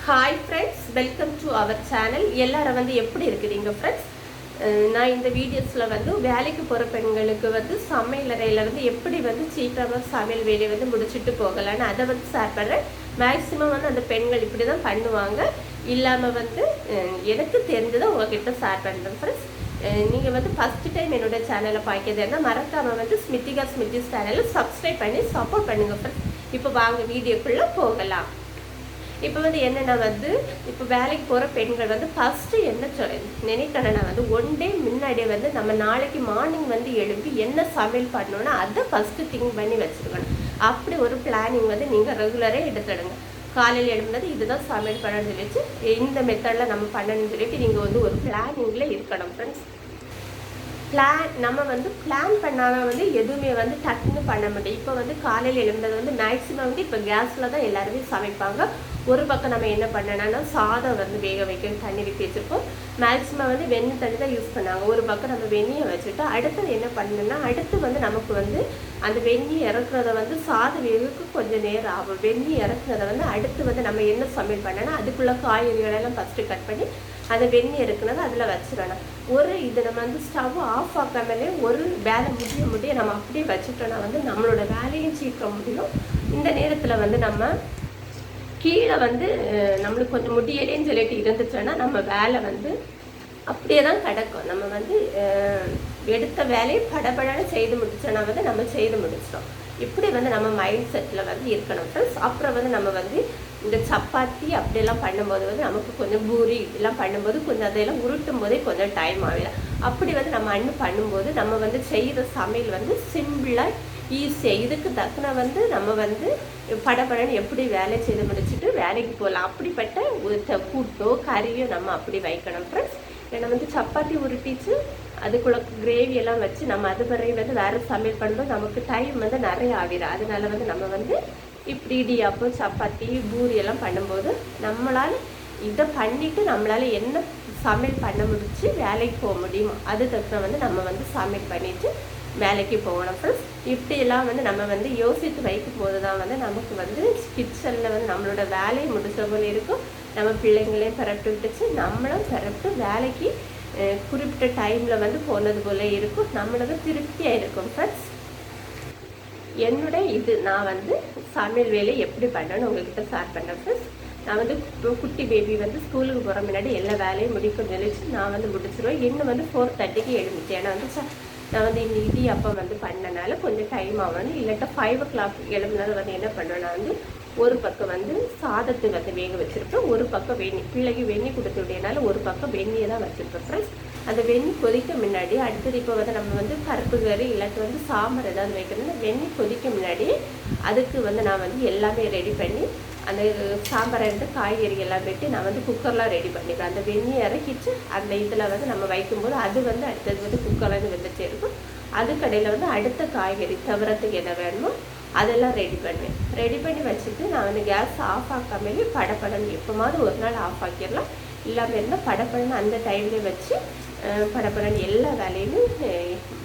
Hi friends, welcome to our channel. எல்லாரும் எப்படி இருக்கிறீங்க ஃப்ரெண்ட்ஸ்? நான் இந்த வீடியோஸில் வேலைக்கு போகிற பெண்களுக்கு சமையலறையில் எப்படி சீக்கிரமாக சமையல் வேலையை முடிச்சுட்டு போகலான்னு அதை ஷேர் பண்ணுறேன். மேக்ஸிமம் அந்த பெண்கள் இப்படி தான் பண்ணுவாங்க. இல்லாமல் எனக்கு தெரிஞ்சதை உங்ககிட்ட ஷேர் பண்ணுறேன் ஃப்ரெண்ட்ஸ். நீங்கள் ஃபஸ்ட்டு டைம் என்னோட சேனலை பார்க்கறது இருந்தால் மறக்காமல் ஸ்மித்திஸ் சேனலை சப்ஸ்கிரைப் பண்ணி சப்போர்ட் பண்ணுங்கள் ஃப்ரெண்ட்ஸ். இப்போ வாங்க வீடியோக்குள்ளே போகலாம். இப்போ என்னென்னா இப்போ வேலைக்கு போகிற பெண்கள் ஃபஸ்ட்டு என்ன நினைக்கணும்னா ஒன் டே முன்னாடியே நம்ம நாளைக்கு மார்னிங் எழுப்பி என்ன சமையல் பண்ணணும்னா அதை ஃபஸ்ட்டு திங்க் பண்ணி வச்சுருக்கணும். அப்படி ஒரு பிளானிங் நீங்கள் ரெகுலராக எடுத்துடுங்க. காலையில் எழுப்புனது இதுதான் சமையல் பண்ணணும்னு சொல்லிட்டு இந்த மெத்தடில் நம்ம பண்ணணும்னு சொல்லிட்டு நீங்கள் ஒரு பிளானிங்கில் இருக்கணும் ஃப்ரெண்ட்ஸ். நம்ம பிளான் பண்ணாமல் எதுவுமே டக்குன்னு பண்ண முடியும். இப்போ காலையில் எழுந்தது மேக்ஸிமம் இப்போ கேஸில் தான் எல்லாருமே சமைப்பாங்க. ஒரு பக்கம் நம்ம என்ன பண்ணோன்னா சாதம் வேக வைக்க தண்ணி ஊற்றி வச்சுருப்போம். மேக்ஸிமம் வெண்ணெய் தண்ணி தான் யூஸ் பண்ணாங்க. ஒரு பக்கம் நம்ம வெந்நியை வச்சுட்டு அடுத்தது என்ன பண்ணணும்னா அடுத்து நமக்கு அந்த வெந்நியை இறக்குறத சாதம் வேகக்கு கொஞ்சம் நேரம் ஆகும். வெந்நியை இறக்குறத அடுத்து நம்ம என்ன சமையல் பண்ணோன்னா அதுக்குள்ளே காய்கறிகளெல்லாம் ஃபஸ்ட்டு கட் பண்ணி அந்த வெந்நியை இருக்குனது அதில் வச்சிடணும். இது நம்ம ஸ்டவ் ஆஃப் ஆக்காமலே ஒரு வேலை முடிய நம்ம அப்படியே வச்சுட்டோன்னா நம்மளோட வேலையும் சீக்கிரம் முடியும். இந்த நேரத்தில் நம்ம கீழே நம்மளுக்கு கொஞ்சம் முடியலேன்னு சொல்லிட்டு இருந்துச்சோன்னா நம்ம வேலை அப்படியே தான் கிடக்கும். நம்ம எடுத்த வேலையை படபடன்னு செய்து முடிச்சோன்னா நம்ம செய்து முடிச்சிட்டோம். இப்படி நம்ம மைண்ட் செட்டில் இருக்கணும் ஃப்ரெண்ட்ஸ். அப்புறம் நம்ம இந்த சப்பாத்தி அப்படியெல்லாம் பண்ணும்போது நமக்கு கொஞ்சம் பூரி இதெல்லாம் பண்ணும்போது கொஞ்சம் அதையெல்லாம் உருட்டும் போதே கொஞ்சம் டைம் ஆகிடும். அப்படி நம்ம பண்ணும்போது நம்ம செய்கிற சமையல் சிம்பிளாக ஈஸியாக இதுக்கு தக்குன நம்ம படபடன்னு எப்படி வேலை செய்து முடிச்சுட்டு வேலைக்கு போகலாம். அப்படிப்பட்ட கூட்டோ கறியோ நம்ம அப்படி வைக்கணும் ஃப்ரெண்ட்ஸ். ஏன்னா சப்பாத்தி உருட்டிச்சு அதுக்குள்ள கிரேவியெல்லாம் வச்சு நம்ம அது பிறகு வேறு சமையல் பண்ணும்போது நமக்கு டைம் நிறைய ஆகிடும். அதனால நம்ம இப்படி இடியாப்பம் சப்பாத்தி பூரி எல்லாம் பண்ணும்போது நம்மளால் இதை பண்ணிவிட்டு நம்மளால் என்ன சமையல் பண்ண முடிச்சு வேலைக்கு போக முடியுமோ அது தக்க நம்ம சமையல் பண்ணிவிட்டு வேலைக்கு போகணும் ஃப்ரெண்ட்ஸ். இப்படியெல்லாம் நம்ம யோசித்து வைக்கும் போது தான் நமக்கு கிச்சனில் நம்மளோட வேலையை முடிச்ச போல இருக்கும். நம்ம பிள்ளைங்களையும் பரப்பிட்டு விட்டுச்சு நம்மளும் பரப்பிட்டு வேலைக்கு குறிப்பிட்ட டைமில் போனது போல இருக்கும். நம்மளுக்கு திருப்தியாக இருக்கும் ஃப்ரெண்ட்ஸ். என்னோட நான் சமையல் வேலை எப்படி பண்ணணும்னு உங்கள்கிட்ட ஷேர் பண்ணேன் ஃப்ரெண்ட்ஸ். நான் குட்டி பேபி ஸ்கூலுக்கு போகிற முன்னாடி எல்லா வேலையும் முடிக்கும் நினைச்சு நான் முடிச்சிருவேன். இன்னும் 4:30க்கு எழுந்துச்சு. ஏன்னா நான் இந்த இடியாப்பம் பண்ணனால கொஞ்சம் டைம் ஆகணும். இல்லாட்டா 5 o'clock எழுதுனால என்ன பண்ணுவேன்னா ஒரு பக்கம் சாதத்தை வேக வச்சுருப்பேன். ஒரு பக்கம் பிள்ளைக்கு வெந்நி கொடுத்து விடையனால ஒரு பக்கம் வெந்நியை தான் வச்சுருப்பேன் ஃப்ரெண்ட்ஸ். அந்த வெந்நி கொதிக்க முன்னாடி அடுத்தது இப்போ நம்ம பருப்பு கறி இல்லாட்டி சாம்பார் ஏதாவது வைக்கணும்னா வெந்நி கொதிக்க முன்னாடி அதுக்கு நான் எல்லாமே ரெடி பண்ணி அந்த சாம்பாரை காய்கறி எல்லாம் வெட்டி நான் குக்கர்லாம் ரெடி பண்ணிப்பேன். அந்த வெந்நியை இறக்கிட்டு அந்த இதில் நம்ம வைக்கும்போது அது அடுத்தது குக்கர்லேருந்து வெந்துட்டே இருக்கும். அதுக்கடையில் அடுத்த காய்கறி தவிரத்துக்கு என்ன வேணுமோ அதெல்லாம் ரெடி பண்ணுவேன். ரெடி பண்ணி வச்சுட்டு நான் கேஸ் ஆஃப் ஆக்காமலே படப்படன்னு எப்போமாவது ஒரு நாள் ஆஃப் ஆக்கிடலாம். இல்லாமல் இருந்தால் படப்படன்னு அந்த டைம்லேயே வச்சு படப்படன்னு எல்லா வேலையுமே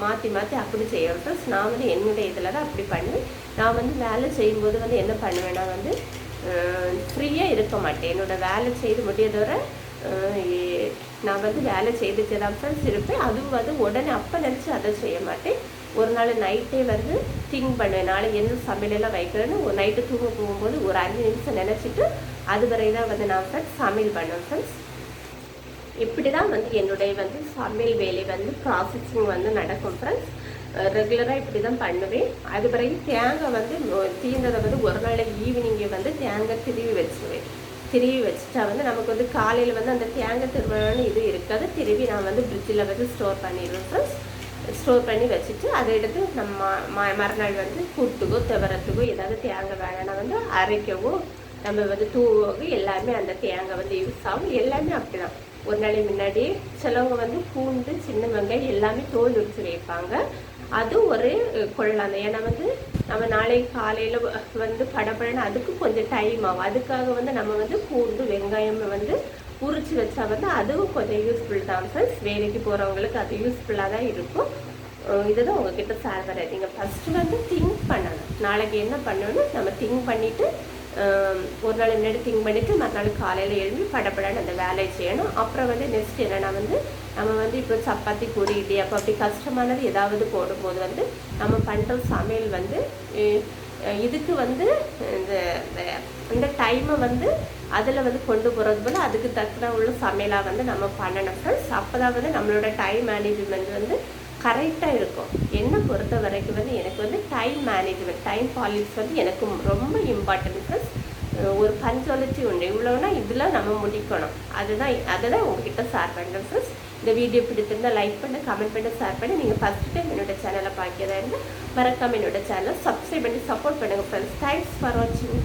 மாற்றி அப்படி செய்வேன் ஃப்ரெண்ட்ஸ். நான் என்னுடைய இதில் தான் அப்படி பண்ணுவேன். நான் வேலை செய்யும்போது என்ன பண்ணுவேன்னா ஃப்ரீயாக இருக்க மாட்டேன். என்னோடய வேலை செய்து முடியதோட நான் வேலை செய்துட்டு தான் ஃப்ரெண்ட்ஸ் இருப்பேன். அதுவும் உடனே அப்போ நினச்சி அதை செய்ய மாட்டேன். ஒரு நாள் நைட்டே திங்க் பண்ணுவேன் நாளைக்கு என்ன சமையலெல்லாம் வைக்கிறேன்னு. ஒரு நைட்டு தூங்க போகும்போது ஒரு 5 நிமிஷம் நினச்சிட்டு அது வரை தான் நான் ஃப்ரெண்ட்ஸ் சமையல் பண்ணுவேன் ஃப்ரெண்ட்ஸ். இப்படி தான் என்னுடைய சமையல் வேலை ப்ராசஸிங் நடக்கும் ஃப்ரெண்ட்ஸ். ரெகுலராக இப்படி தான் பண்ணுவேன். அது பிறகு தேங்காய் தீர்ந்ததை ஒரு நாள் ஈவினிங்கே தேங்காய் திருவி வச்சுருவேன். திருவி வச்சுட்டா நமக்கு காலையில் அந்த தேங்காய் திருவிழான்னு இது இருக்காது. திருவி நான் ஃப்ரிட்ஜில் ஸ்டோர் பண்ணிடுவேன் ஃப்ரெண்ட்ஸ். ஸ்டோர் பண்ணி வச்சுட்டு அதை எடுத்து நம்ம மறுநாள் கூட்டுக்கோ துவரத்துக்கோ ஏதாவது தேங்காய் வேணும்னா அரைக்கவோ நம்ம தூவோ எல்லாமே அந்த தேங்காய் யூஸ் ஆகும். எல்லாமே அப்படி தான். ஒரு நாளைக்கு முன்னாடியே சிலவங்க பூண்டு சின்ன வெங்காயம் எல்லாமே தோல் உரிச்சு வைப்பாங்க. அதுவும் ஒரு கொள்ளலாம். ஏன்னா நம்ம நாளைக்கு காலையில் படப்படன்னு அதுக்கு கொஞ்சம் டைம் ஆகும். அதுக்காக நம்ம பூண்டு வெங்காயம் உரிச்சு வச்சா அதுவும் கொஞ்சம் யூஸ்ஃபுல் தான் ஃப்ரெண்ட்ஸ். வேலைக்கு போகிறவங்களுக்கு அது யூஸ்ஃபுல்லாக தான் இருக்கும். இதுதான் உங்ககிட்ட ஷேர் பண்ணுறேன். நீங்கள் ஃபஸ்ட்டு திங்க் பண்ணணும் நாளைக்கு என்ன பண்ணணும்னு நம்ம திங்க் பண்ணிவிட்டு ஒரு நாள் முன்னாடி திங்க் பண்ணிவிட்டு மறுநாள் காலையில் எழுப்பி படப்படன்னு அந்த வேலையை செய்யணும். அப்புறம் வந்து நெக்ஸ்ட் என்னென்னா வந்து நம்ம வந்து இப்போ சப்பாத்தி பூரி இடியாப்பம் அப்படி கஷ்டமானது ஏதாவது போடும்போது வந்து நம்ம பண்ணுற சமையல் வந்து இதுக்கு வந்து இந்த டைமை வந்து அதில் வந்து கொண்டு போகிறது போல் அதுக்கு தக்கன உள்ள சமையலாக வந்து நம்ம பண்ணணும் ஃப்ரெண்ட்ஸ். அப்போ தான் வந்து நம்மளோட டைம் மேனேஜ்மெண்ட் வந்து கரெக்டாக இருக்கும். என்னை பொறுத்த வரைக்கும் வந்து எனக்கு வந்து டைம் மேனேஜ்மெண்ட் டைம் பாலிசி வந்து எனக்கு ரொம்ப இம்பார்ட்டன்ட் ஃப்ரெண்ட்ஸ். ஒரு பஞ்சுவாலிட்டி உண்டு, இவ்வளோனா இதில் நம்ம முடிக்கணும். அதை தான் உங்ககிட்ட ஷேர் பண்ணுறேன் ஃப்ரெண்ட்ஸ். இந்த வீடியோ பிடித்திருந்தால் லைக் பண்ணி கமெண்ட் பண்ணி ஷேர் பண்ணி நீங்கள் ஃபஸ்ட் டைம் என்னோட சேனலை பார்க்கிறதா இருந்தால் மறக்காமல் என்னோட சேனலை சப்ஸ்கிரைப் பண்ணி சப்போர்ட் பண்ணுங்கள் ஃப்ரெண்ட்ஸ். தேங்க்ஸ் ஃபார் வாட்சிங்.